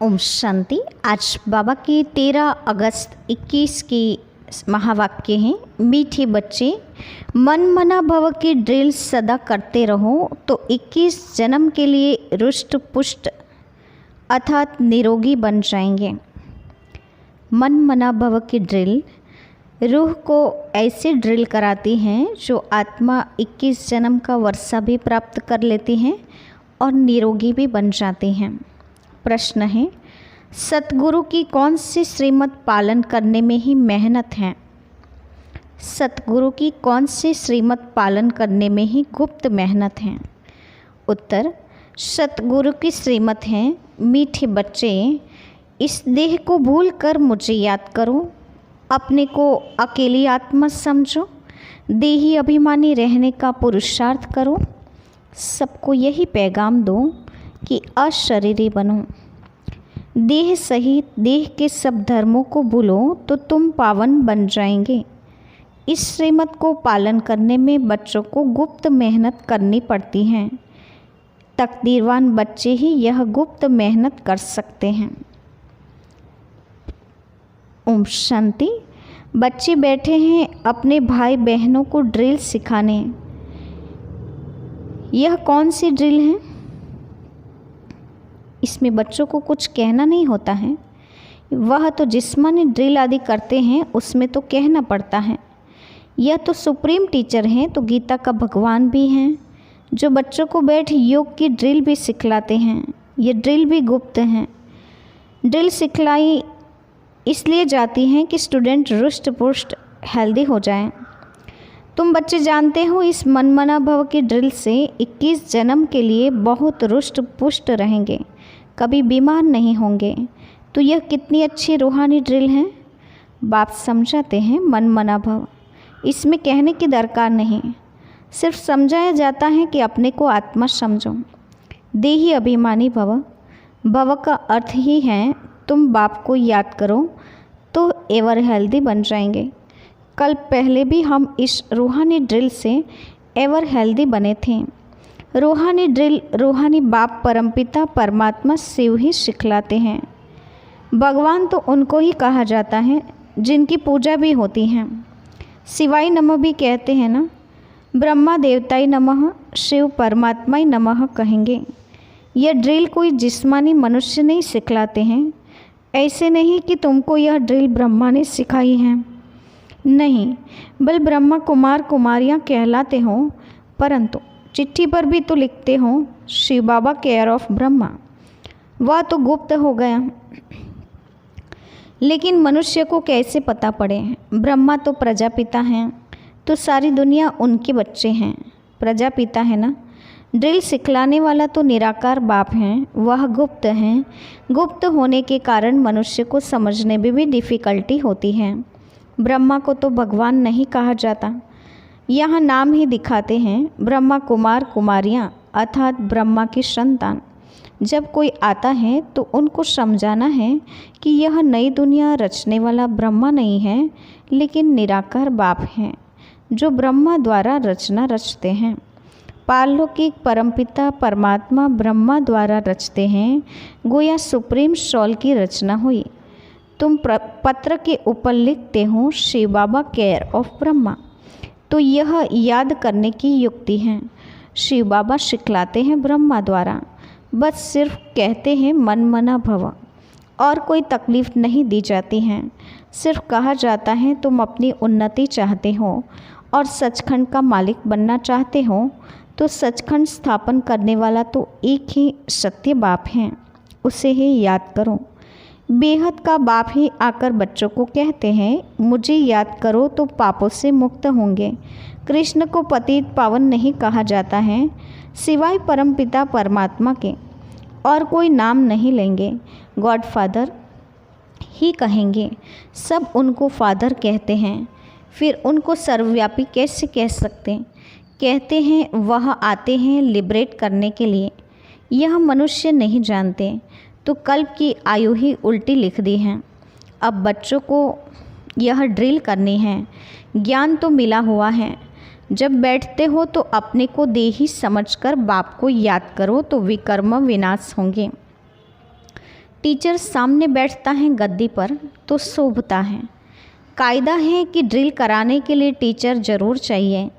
ओम शांति। आज बाबा की 13 अगस्त 21 की महावाक्य हैं। मीठे बच्चे, मन मना भव की ड्रिल सदा करते रहो तो 21 जन्म के लिए रुष्ट पुष्ट अर्थात निरोगी बन जाएंगे। मन मना भव की ड्रिल रूह को ऐसे ड्रिल कराती हैं जो आत्मा 21 जन्म का वर्षा भी प्राप्त कर लेती हैं और निरोगी भी बन जाती हैं। प्रश्न है, सतगुरु की कौन सी श्रीमत पालन करने में ही मेहनत है? सतगुरु की कौन सी श्रीमत पालन करने में ही गुप्त मेहनत है? उत्तर, सतगुरु की श्रीमत है, मीठे बच्चे, इस देह को भूल कर मुझे याद करो, अपने को अकेली आत्मा समझो, देही अभिमानी रहने का पुरुषार्थ करो, सबको यही पैगाम दो कि अशरीरी बनो। देह सहित देह के सब धर्मों को भूलो तो तुम पावन बन जाएंगे। इस श्रीमत को पालन करने में बच्चों को गुप्त मेहनत करनी पड़ती है। तकदीरवान बच्चे ही यह गुप्त मेहनत कर सकते हैं। ओम शांति। बच्चे बैठे हैं अपने भाई बहनों को ड्रिल सिखाने। यह कौन सी ड्रिल है? इसमें बच्चों को कुछ कहना नहीं होता है। वह तो जिस्मानी ड्रिल आदि करते हैं उसमें तो कहना पड़ता है। यह तो सुप्रीम टीचर हैं, तो गीता का भगवान भी हैं, जो बच्चों को बैठ योग की ड्रिल भी सिखलाते हैं। ये ड्रिल भी गुप्त हैं। ड्रिल सिखलाई इसलिए जाती हैं कि स्टूडेंट रुष्ट पुष्ट हेल्दी हो जाएं। तुम बच्चे जानते हो इस मनमना भव की ड्रिल से 21 जन्म के लिए बहुत रुष्ट पुष्ट रहेंगे, कभी बीमार नहीं होंगे। तो यह कितनी अच्छी रूहानी ड्रिल है। बाप समझाते हैं मनमना भव, इसमें कहने की दरकार नहीं, सिर्फ समझाया जाता है कि अपने को आत्मा समझो। देही अभिमानी भव, भव का अर्थ ही है तुम बाप को याद करो तो एवर हेल्दी बन जाएंगे। कल पहले भी हम इस रूहानी ड्रिल से एवर हेल्दी बने थे। रूहानी ड्रिल रूहानी बाप परमपिता परमात्मा शिव ही सिखलाते हैं। भगवान तो उनको ही कहा जाता है जिनकी पूजा भी होती है। शिवाय नमः भी कहते हैं ना, ब्रह्मा देवताय नमः, शिव परमात्माय नमः कहेंगे। यह ड्रिल कोई जिस्मानी मनुष्य नहीं सिखलाते हैं। ऐसे नहीं कि तुमको यह ड्रिल ब्रह्मा ने सिखाई है, नहीं, बल ब्रह्मा कुमार कुमारियाँ कहलाते हो, परंतु चिट्ठी पर भी तो लिखते हो शिव बाबा केयर ऑफ ब्रह्मा। वह तो गुप्त हो गया। लेकिन मनुष्य को कैसे पता पड़े? ब्रह्मा तो प्रजापिता हैं, तो सारी दुनिया उनके बच्चे हैं। प्रजापिता है ना। ड्रिल सिखलाने वाला तो निराकार बाप हैं, वह गुप्त हैं। गुप्त होने के कारण मनुष्य को समझने में भी डिफ़िकल्टी होती है। ब्रह्मा को तो भगवान नहीं कहा जाता, यहाँ नाम ही दिखाते हैं ब्रह्मा कुमार कुमारियाँ अर्थात ब्रह्मा की संतान। जब कोई आता है तो उनको समझाना है कि यह नई दुनिया रचने वाला ब्रह्मा नहीं है, लेकिन निराकार बाप हैं जो ब्रह्मा द्वारा रचना रचते हैं। पारलौकिक परमपिता परमात्मा ब्रह्मा द्वारा रचते हैं, गोया सुप्रीम सोल की रचना हुई। तुम पत्र के ऊपर लिखते हो शिव बाबा केयर ऑफ ब्रह्मा, तो यह याद करने की युक्ति है। शिव बाबा सिखलाते हैं ब्रह्मा द्वारा, बस सिर्फ कहते हैं मन मना भव, और कोई तकलीफ़ नहीं दी जाती है। सिर्फ कहा जाता है तुम अपनी उन्नति चाहते हो और सचखंड का मालिक बनना चाहते हो, तो सचखंड स्थापन करने वाला तो एक ही सत्य बाप है, उसे ही याद करो। बेहद का बाप ही आकर बच्चों को कहते हैं मुझे याद करो तो पापों से मुक्त होंगे। कृष्ण को पतित पावन नहीं कहा जाता है, सिवाय परमपिता परमात्मा के और कोई नाम नहीं लेंगे। गॉड फादर ही कहेंगे। सब उनको फादर कहते हैं, फिर उनको सर्वव्यापी कैसे कह सकते? कहते हैं वह आते हैं लिबरेट करने के लिए। यह मनुष्य नहीं जानते, तो कल्प की आयु ही उल्टी लिख दी है। अब बच्चों को यह ड्रिल करनी है। ज्ञान तो मिला हुआ है, जब बैठते हो तो अपने को देही समझकर बाप को याद करो तो विकर्म विनाश होंगे। टीचर सामने बैठता है गद्दी पर तो शोभता है। कायदा है कि ड्रिल कराने के लिए टीचर ज़रूर चाहिए,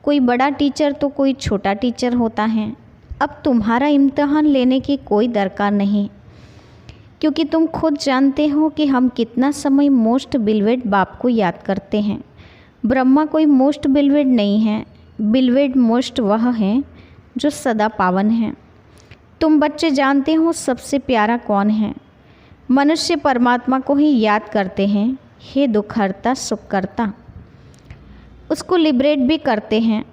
कोई बड़ा टीचर तो कोई छोटा टीचर होता है। अब तुम्हारा इम्तिहान लेने की कोई दरकार नहीं, क्योंकि तुम खुद जानते हो कि हम कितना समय मोस्ट बिलवेड बाप को याद करते हैं। ब्रह्मा कोई मोस्ट बिलवेड नहीं है, बिलवेड मोस्ट वह है जो सदा पावन है। तुम बच्चे जानते हो सबसे प्यारा कौन है। मनुष्य परमात्मा को ही याद करते हैं, हे दुखहर्ता सुखकर्ता। उसको लिबरेट भी करते हैं,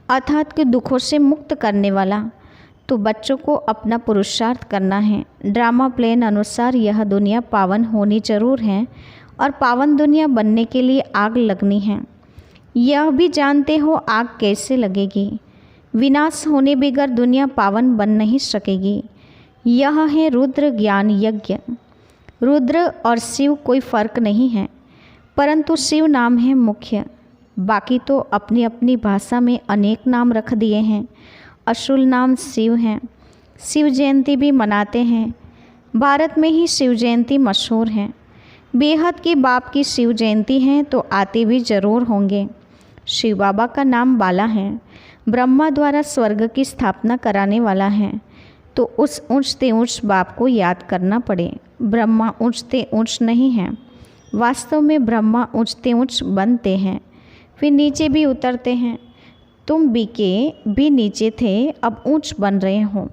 अर्थात कि दुखों से मुक्त करने वाला। तो बच्चों को अपना पुरुषार्थ करना है। ड्रामा प्लेन अनुसार यह दुनिया पावन होनी जरूर है और पावन दुनिया बनने के लिए आग लगनी है। यह भी जानते हो आग कैसे लगेगी। विनाश होने बगैर दुनिया पावन बन नहीं सकेगी। यह है रुद्र ज्ञान यज्ञ। रुद्र और शिव कोई फर्क नहीं है, परंतु शिव नाम है मुख्य, बाकी तो अपनी अपनी भाषा में अनेक नाम रख दिए हैं। असुल नाम शिव हैं। शिव जयंती भी मनाते हैं। भारत में ही शिव जयंती मशहूर है। बेहद की बाप की शिव जयंती है तो आते भी ज़रूर होंगे। शिव बाबा का नाम बाला है, ब्रह्मा द्वारा स्वर्ग की स्थापना कराने वाला है। तो उस ऊंचते ऊंच बाप को याद करना पड़े। ब्रह्मा ऊंचते ऊंच नहीं हैं, वास्तव में ब्रह्मा ऊंचते ऊंच बनते हैं, फिर नीचे भी उतरते हैं। तुम भी नीचे थे, अब ऊंच बन रहे हो।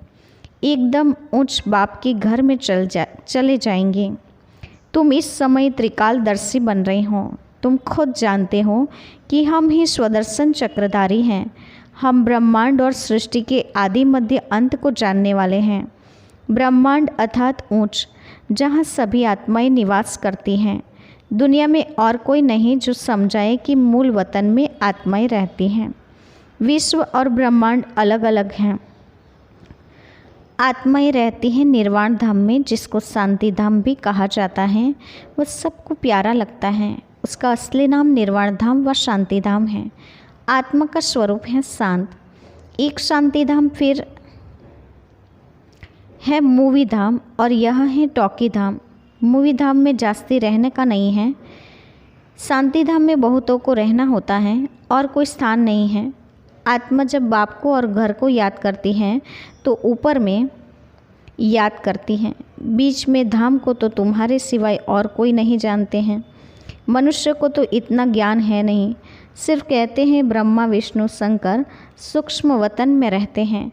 एकदम ऊंच बाप के घर में चले जाएंगे। तुम इस समय त्रिकालदर्शी बन रहे हो। तुम खुद जानते हो कि हम ही स्वदर्शन चक्रधारी हैं। हम ब्रह्मांड और सृष्टि के आदि मध्य अंत को जानने वाले हैं। ब्रह्मांड अर्थात ऊंच, जहाँ सभी आत्माएं निवास करती हैं। दुनिया में और कोई नहीं जो समझाए कि मूल वतन में आत्माएं रहती हैं। विश्व और ब्रह्मांड अलग अलग हैं। आत्माएं रहती हैं निर्वाण धाम में, जिसको शांति धाम भी कहा जाता है। वह सबको प्यारा लगता है। उसका असली नाम निर्वाण धाम व शांति धाम है। आत्मा का स्वरूप है शांत। एक शांति धाम फिर है मूवी धाम और यह है टॉकी धाम। मूवी धाम में जास्ती रहने का नहीं है। शांति धाम में बहुतों को रहना होता है और कोई स्थान नहीं है। आत्मा जब बाप को और घर को याद करती है तो ऊपर में याद करती है। बीच में धाम को तो तुम्हारे सिवाय और कोई नहीं जानते हैं। मनुष्य को तो इतना ज्ञान है नहीं, सिर्फ कहते हैं ब्रह्मा विष्णु शंकर सूक्ष्म वतन में रहते हैं,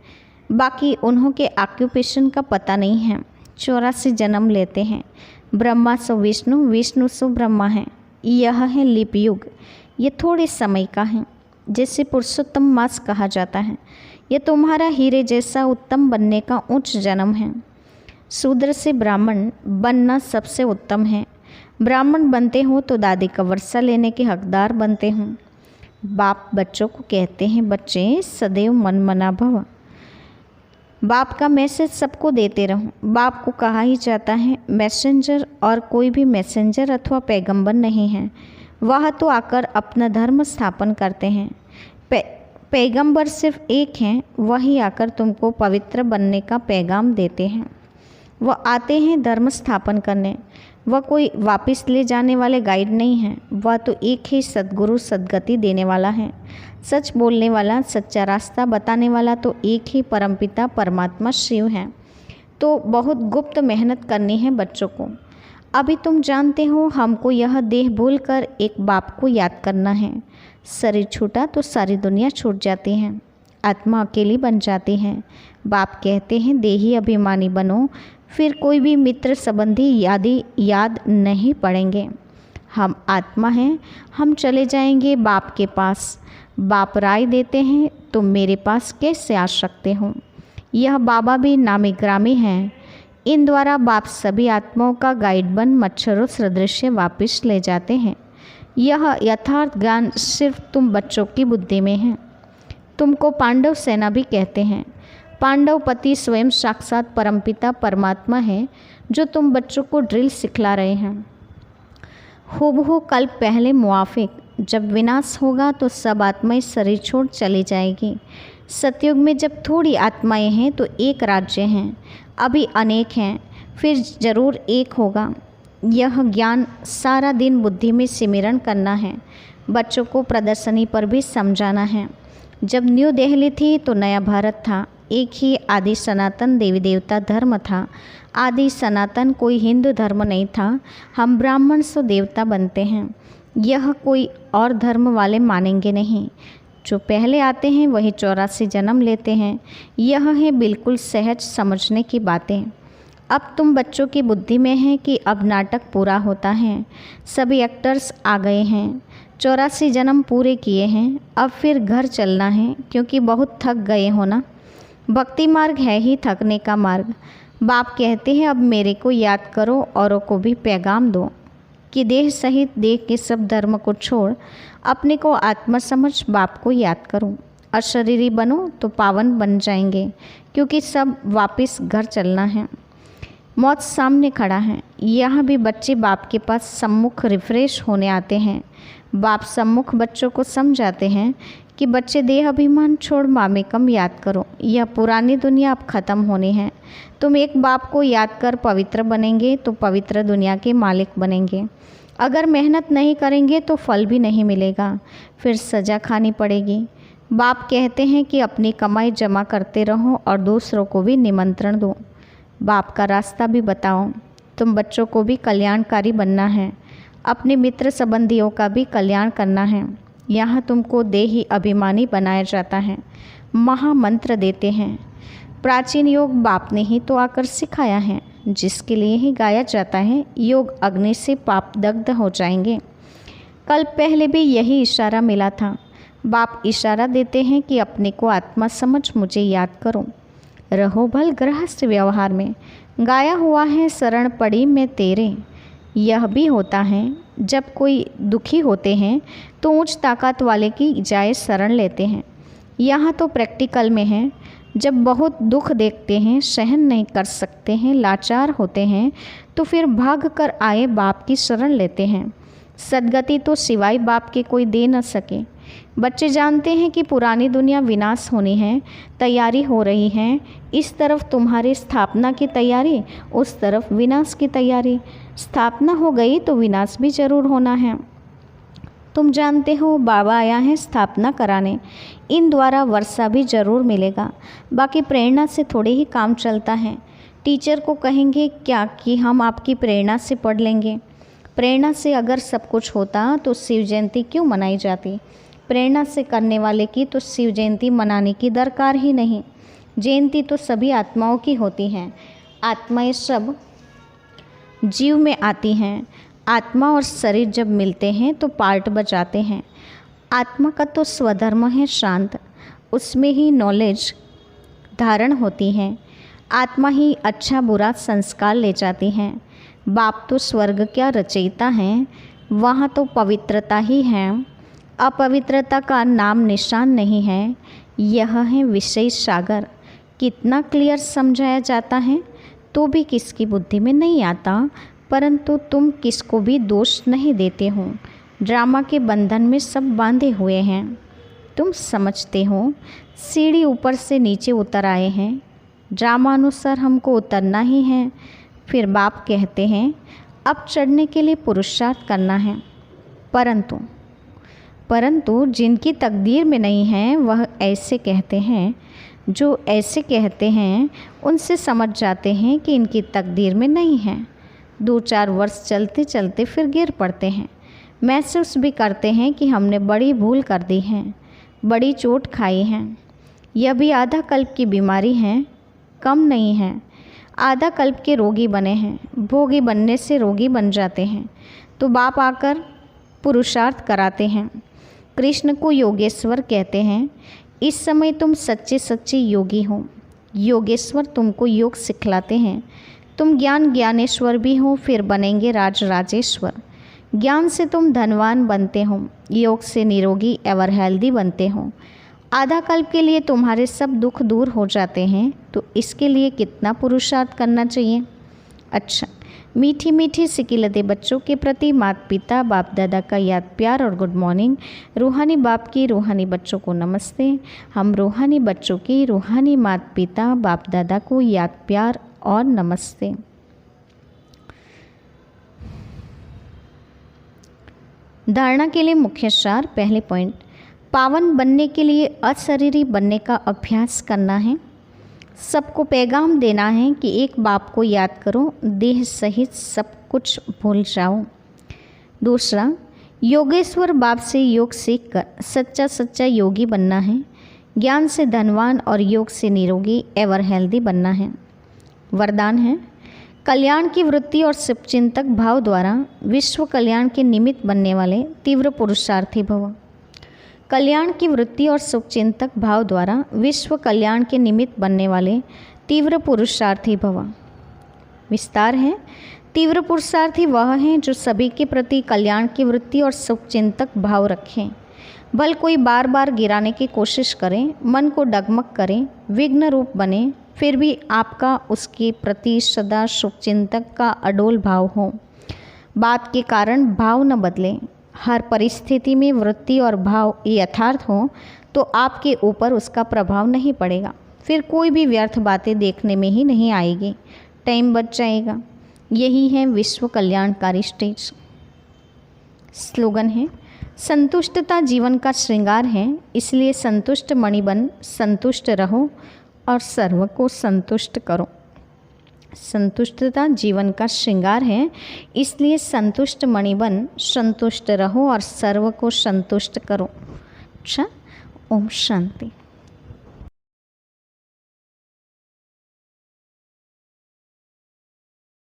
बाकी उन्हों के ऑक्यूपेशन का पता नहीं है। 84 जन्म लेते हैं। ब्रह्मा सो विष्णु, विष्णु सो ब्रह्मा है। यह है लिप युग। ये थोड़े समय का है, जैसे पुरुषोत्तम मास कहा जाता है। यह तुम्हारा हीरे जैसा उत्तम बनने का उच्च जन्म है। शूद्र से ब्राह्मण बनना सबसे उत्तम है। ब्राह्मण बनते हो तो दादी का वर्षा लेने के हकदार बनते हो। बाप बच्चों को कहते हैं, बच्चे सदैव मनमना भव। बाप का मैसेज सबको देते रहो। बाप को कहा ही जाता है मैसेंजर, और कोई भी मैसेंजर अथवा पैगंबर नहीं है। वह तो आकर अपना धर्म स्थापन करते हैं। पैगंबर सिर्फ एक हैं, वही आकर तुमको पवित्र बनने का पैगाम देते हैं। वह आते हैं धर्म स्थापन करने। वह कोई वापस ले जाने वाले गाइड नहीं है। वह तो एक ही सद्गुरु सद्गति देने वाला है। सच बोलने वाला, सच्चा रास्ता बताने वाला तो एक ही परमपिता परमात्मा शिव हैं। तो बहुत गुप्त मेहनत करनी है बच्चों को। अभी तुम जानते हो हमको यह देह भूलकर एक बाप को याद करना है। शरीर छूटा तो सारी दुनिया छूट जाती है, आत्मा अकेली बन जाती है। बाप कहते हैं देही अभिमानी बनो, फिर कोई भी मित्र संबंधी याद नहीं पड़ेंगे। हम आत्मा हैं, हम चले जाएंगे बाप के पास। बाप राय देते हैं तुम मेरे पास कैसे आ सकते हो। यह बाबा भी नामी ग्रामी हैं। इन द्वारा बाप सभी आत्माओं का गाइड बन मच्छरों सदृश वापस ले जाते हैं। यह यथार्थ ज्ञान सिर्फ तुम बच्चों की बुद्धि में है। तुमको पांडव सेना भी कहते हैं। पांडव पति स्वयं साक्षात परमपिता परमात्मा है, जो तुम बच्चों को ड्रिल सिखला रहे हैं। हूबहू कल पहले मुआफिक। जब विनाश होगा तो सब आत्माएं शरीर छोड़ चली जाएगी। सतयुग में जब थोड़ी आत्माएं हैं तो एक राज्य हैं, अभी अनेक हैं, फिर ज़रूर एक होगा। यह ज्ञान सारा दिन बुद्धि में सिमरण करना है। बच्चों को प्रदर्शनी पर भी समझाना है। जब न्यू दिल्ली थी तो नया भारत था। एक ही आदि सनातन देवी देवता धर्म था। आदि सनातन कोई हिंदू धर्म नहीं था। हम ब्राह्मण सो देवता बनते हैं। यह कोई और धर्म वाले मानेंगे नहीं। जो पहले आते हैं वही 84 जन्म लेते हैं। यह है बिल्कुल सहज समझने की बातें। अब तुम बच्चों की बुद्धि में है कि अब नाटक पूरा होता है। सभी एक्टर्स आ गए हैं। 84 जन्म पूरे किए हैं। अब फिर घर चलना है, क्योंकि बहुत थक गए हो ना। भक्ति मार्ग है ही थकने का मार्ग। बाप कहते हैं अब मेरे को याद करो, औरों को भी पैगाम दो कि देह सहित देह के सब धर्म को छोड़ अपने को आत्मा समझ बाप को याद करो। अशरीरी बनो तो पावन बन जाएंगे, क्योंकि सब वापस घर चलना है। मौत सामने खड़ा है। यहाँ भी बच्चे बाप के पास सम्मुख रिफ्रेश होने आते हैं। बाप सम्मुख बच्चों को समझाते हैं कि बच्चे देह अभिमान छोड़ मामेकम याद करो। यह पुरानी दुनिया अब ख़त्म होनी है। तुम एक बाप को याद कर पवित्र बनेंगे तो पवित्र दुनिया के मालिक बनेंगे। अगर मेहनत नहीं करेंगे तो फल भी नहीं मिलेगा, फिर सज़ा खानी पड़ेगी। बाप कहते हैं कि अपनी कमाई जमा करते रहो और दूसरों को भी निमंत्रण दो। बाप का रास्ता भी बताओ। तुम बच्चों को भी कल्याणकारी बनना है। अपने मित्र संबंधियों का भी कल्याण करना है। यहाँ तुमको देही अभिमानी बनाया जाता है। महामंत्र देते हैं। प्राचीन योग बाप ने ही तो आकर सिखाया है, जिसके लिए ही गाया जाता है। योग अग्नि से पाप दग्ध हो जाएंगे। कल पहले भी यही इशारा मिला था। बाप इशारा देते हैं कि अपने को आत्मा समझ मुझे याद करो। रहो भल गृहस्थ व्यवहार में। गाया हुआ है शरण पड़ी मैं तेरे। यह भी होता है जब कोई दुखी होते हैं तो उच्च ताकत वाले की जाए शरण लेते हैं। यहाँ तो प्रैक्टिकल में है। जब बहुत दुख देखते हैं, सहन नहीं कर सकते हैं, लाचार होते हैं, तो फिर भाग कर आए बाप की शरण लेते हैं। सदगति तो सिवाय बाप के कोई दे न सके। बच्चे जानते हैं कि पुरानी दुनिया विनाश होनी है, तैयारी हो रही है। इस तरफ तुम्हारी स्थापना की तैयारी, उस तरफ विनाश की तैयारी। स्थापना हो गई तो विनाश भी जरूर होना है। तुम जानते हो बाबा आया है स्थापना कराने। इन द्वारा वर्षा भी जरूर मिलेगा। बाकी प्रेरणा से थोड़े ही काम चलता है। टीचर को कहेंगे क्या कि हम आपकी प्रेरणा से पढ़ लेंगे। प्रेरणा से अगर सब कुछ होता तो शिव जयंती क्यों मनाई जाती। प्रेरणा से करने वाले की तो शिव जयंती मनाने की दरकार ही नहीं। जयंती तो सभी आत्माओं की होती हैं। आत्माएं सब जीव में आती हैं। आत्मा और शरीर जब मिलते हैं तो पार्ट बजाते हैं। आत्मा का तो स्वधर्म है शांत। उसमें ही नॉलेज धारण होती है। आत्मा ही अच्छा बुरा संस्कार ले जाती है। बाप तो स्वर्ग क्या रचयिता हैं। वहाँ तो पवित्रता ही है। अपवित्रता का नाम निशान नहीं है। यह है विषय सागर। कितना क्लियर समझाया जाता है तो भी किसकी बुद्धि में नहीं आता। परंतु तुम किसको भी दोष नहीं देते हो। ड्रामा के बंधन में सब बांधे हुए हैं। तुम समझते हो सीढ़ी ऊपर से नीचे उतर आए हैं। ड्रामा अनुसार हमको उतरना ही है। फिर बाप कहते हैं अब चढ़ने के लिए पुरुषार्थ करना है। परंतु जिनकी तकदीर में नहीं है वह ऐसे कहते हैं। जो ऐसे कहते हैं उनसे समझ जाते हैं कि इनकी तकदीर में नहीं है। 2-4 वर्ष चलते चलते फिर गिर पड़ते हैं। महसूस भी करते हैं कि हमने बड़ी भूल कर दी है, बड़ी चोट खाई है। यह भी आधा कल्प की बीमारी है, कम नहीं है। आधा कल्प के रोगी बने हैं। भोगी बनने से रोगी बन जाते हैं। तो बाप आकर पुरुषार्थ कराते हैं। कृष्ण को योगेश्वर कहते हैं। इस समय तुम सच्चे सच्चे योगी हो। योगेश्वर तुमको योग सिखलाते हैं। तुम ज्ञान ज्ञानेश्वर भी हो, फिर बनेंगे राज राजेश्वर। ज्ञान से तुम धनवान बनते हो, योग से निरोगी एवर हेल्दी बनते हो। आधा कल्प के लिए तुम्हारे सब दुख दूर हो जाते हैं। तो इसके लिए कितना पुरुषार्थ करना चाहिए। अच्छा, मीठी मीठी सिकिलते बच्चों के प्रति माता पिता बाप दादा का याद प्यार और गुड मॉर्निंग। रूहानी बाप की रूहानी बच्चों को नमस्ते। हम रूहानी बच्चों की रूहानी माता पिता बाप दादा को याद प्यार और नमस्ते। धारणा के लिए मुख्य सार। पहले पॉइंट, पावन बनने के लिए अशरीरी बनने का अभ्यास करना है। सबको पैगाम देना है कि एक बाप को याद करो, देह सहित सब कुछ भूल जाओ। दूसरा, योगेश्वर बाप से योग सीखकर सच्चा सच्चा योगी बनना है। ज्ञान से धनवान और योग से निरोगी एवर हेल्दी बनना है। वरदान है, कल्याण की वृत्ति और शुभचिंतक भाव द्वारा विश्व कल्याण के निमित्त बनने वाले तीव्र पुरुषार्थी भव। कल्याण की वृत्ति और शुभचिंतक भाव द्वारा विश्व कल्याण के निमित्त बनने वाले तीव्र पुरुषार्थी भव। विस्तार है, तीव्र पुरुषार्थी वह हैं जो सभी के प्रति कल्याण की वृत्ति और शुभचिंतक भाव रखें। बल कोई बार बार गिराने की कोशिश करे, मन को डगमग करे, विघ्न रूप बने, फिर भी आपका उसके प्रति सदा शुभचिंतक का अडोल भाव हो। बात के कारण भाव न बदले, हर परिस्थिति में वृत्ति और भाव यथार्थ हो तो आपके ऊपर उसका प्रभाव नहीं पड़ेगा। फिर कोई भी व्यर्थ बातें देखने में ही नहीं आएगी, टाइम बच जाएगा। यही है विश्व कल्याणकारी स्टेज। स्लोगन है, संतुष्टता जीवन का श्रृंगार है, इसलिए संतुष्ट मणि बन संतुष्ट रहो और सर्व को संतुष्ट करो। संतुष्टता जीवन का श्रृंगार है, इसलिए संतुष्ट मणि बन संतुष्ट रहो और सर्व को संतुष्ट करो। अच्छा, ओम शांति।